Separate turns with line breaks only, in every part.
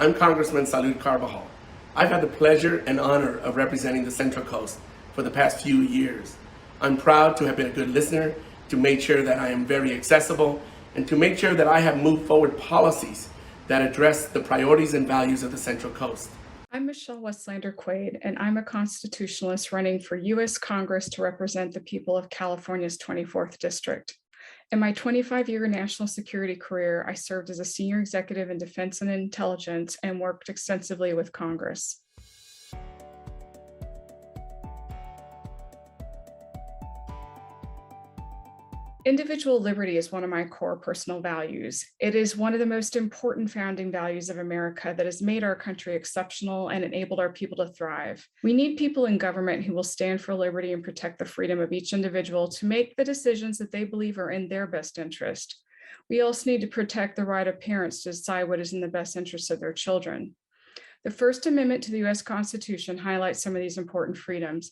I'm Congressman Salud Carbajal. I've had the pleasure and honor of representing the Central Coast for the past few years. I'm proud to have been a good listener, to make sure that I am very accessible, and to make sure that I have moved forward policies that address the priorities and values of the Central Coast.
I'm Michelle Westlander Quaid, and I'm a constitutionalist running for U.S. Congress to represent the people of California's 24th District. In my 25-year national security career, I served as a senior executive in defense and intelligence and worked extensively with Congress. Individual liberty is one of my core personal values. It is one of the most important founding values of America that has made our country exceptional and enabled our people to thrive. We need people in government who will stand for liberty and protect the freedom of each individual to make the decisions that they believe are in their best interest. We also need to protect the right of parents to decide what is in the best interest of their children. The First Amendment to the U.S. Constitution highlights some of these important freedoms.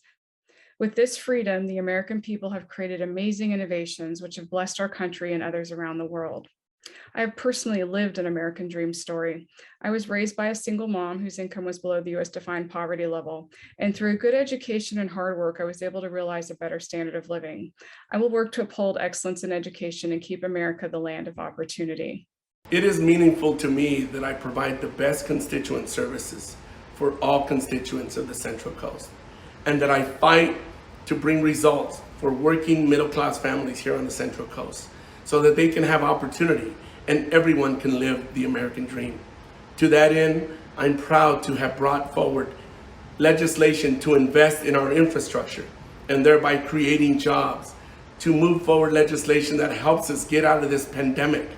With this freedom, the American people have created amazing innovations which have blessed our country and others around the world. I have personally lived an American dream story. I was raised by a single mom whose income was below the U.S. defined poverty level, and through good education and hard work, I was able to realize a better standard of living. I will work to uphold excellence in education and keep America the land of opportunity.
It is meaningful to me that I provide the best constituent services for all constituents of the Central Coast, and that I fight to bring results for working middle-class families here on the Central Coast so that they can have opportunity and everyone can live the American dream. To that end, I'm proud to have brought forward legislation to invest in our infrastructure and thereby creating jobs, to move forward legislation that helps us get out of this pandemic,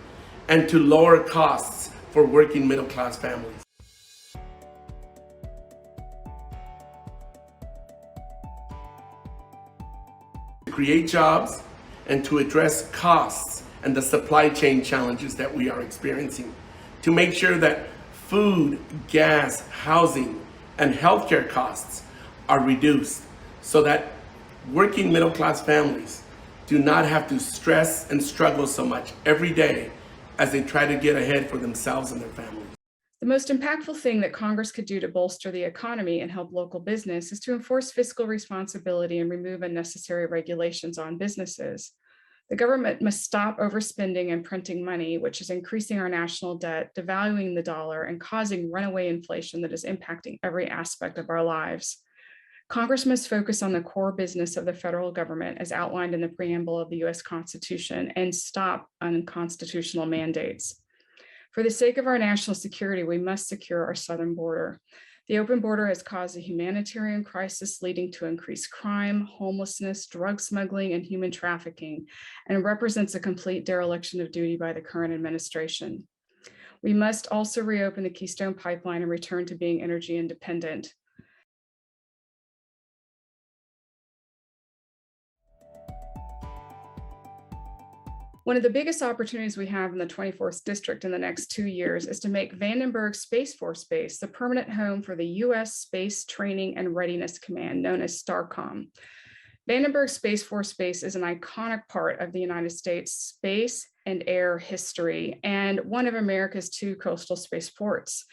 and to lower costs for working middle-class families. To create jobs and to address costs and the supply chain challenges that we are experiencing, to make sure that food, gas, housing, and healthcare costs are reduced so that working middle-class families do not have to stress and struggle so much every day as they try to get ahead for themselves and their families.
The most impactful thing that Congress could do to bolster the economy and help local business is to enforce fiscal responsibility and remove unnecessary regulations on businesses. The government must stop overspending and printing money, which is increasing our national debt, devaluing the dollar, and causing runaway inflation that is impacting every aspect of our lives. Congress must focus on the core business of the federal government as outlined in the preamble of the U.S. Constitution and stop unconstitutional mandates. For the sake of our national security, we must secure our southern border. The open border has caused a humanitarian crisis leading to increased crime, homelessness, drug smuggling, and human trafficking, and represents a complete dereliction of duty by the current administration. We must also reopen the Keystone Pipeline and return to being energy independent. One of the biggest opportunities we have in the 24th District in the next 2 years is to make Vandenberg Space Force Base the permanent home for the U.S. Space Training and Readiness Command, known as STARCOM. Vandenberg Space Force Base is an iconic part of the United States space and air history and one of America's 2 coastal spaceports.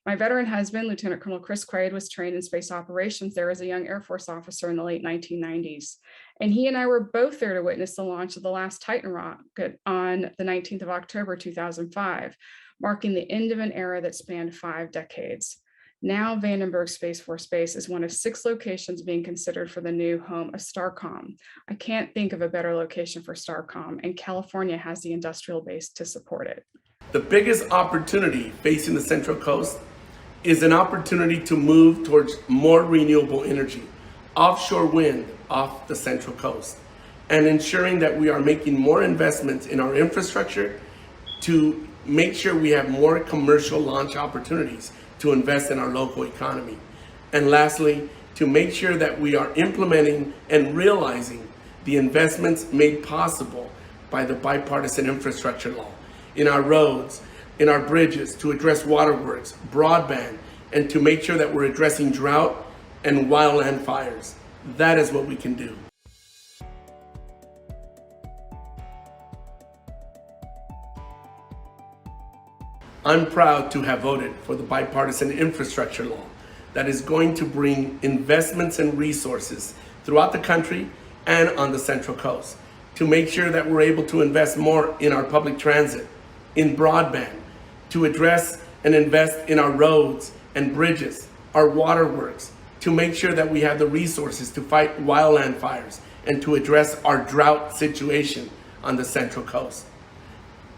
My veteran husband, Lieutenant Colonel Chris Quaid, was trained in space operations there as a young Air Force officer in the late 1990s. And he and I were both there to witness the launch of the last Titan rocket on the 19th of October, 2005, marking the end of an era that spanned 5 decades. Now, Vandenberg Space Force Base is one of 6 locations being considered for the new home of STARCOM. I can't think of a better location for STARCOM, and California has the industrial base to support it.
The biggest opportunity facing the Central Coast is an opportunity to move towards more renewable energy, offshore wind off the Central Coast, and ensuring that we are making more investments in our infrastructure to make sure we have more commercial launch opportunities to invest in our local economy. And lastly, to make sure that we are implementing and realizing the investments made possible by the bipartisan infrastructure law in our roads, in our bridges, to address waterworks, broadband, and to make sure that we're addressing drought and wildland fires. That is what we can do. I'm proud to have voted for the bipartisan infrastructure law that is going to bring investments and resources throughout the country and on the Central Coast to make sure that we're able to invest more in our public transit, in broadband, to address and invest in our roads and bridges, our waterworks, to make sure that we have the resources to fight wildland fires and to address our drought situation on the Central Coast.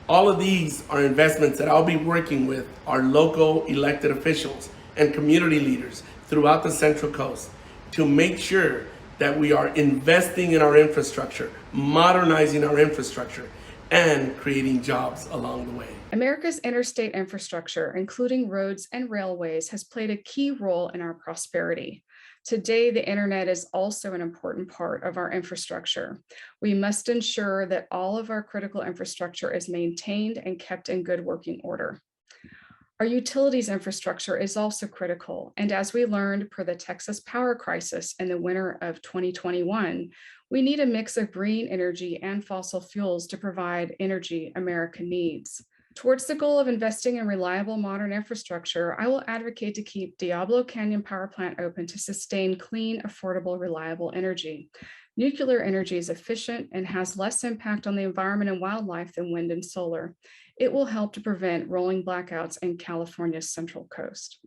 All of these are investments that I'll be working with our local elected officials and community leaders throughout the Central Coast to make sure that we are investing in our infrastructure, modernizing our infrastructure, and creating jobs along the way.
America's interstate infrastructure, including roads and railways, has played a key role in our prosperity. Today, the internet is also an important part of our infrastructure. We must ensure that all of our critical infrastructure is maintained and kept in good working order. Our utilities infrastructure is also critical, and as we learned per the Texas power crisis in the winter of 2021, we need a mix of green energy and fossil fuels to provide energy America needs. Towards the goal of investing in reliable modern infrastructure, I will advocate to keep Diablo Canyon Power Plant open to sustain clean, affordable, reliable energy. Nuclear energy is efficient and has less impact on the environment and wildlife than wind and solar. It will help to prevent rolling blackouts in California's Central Coast.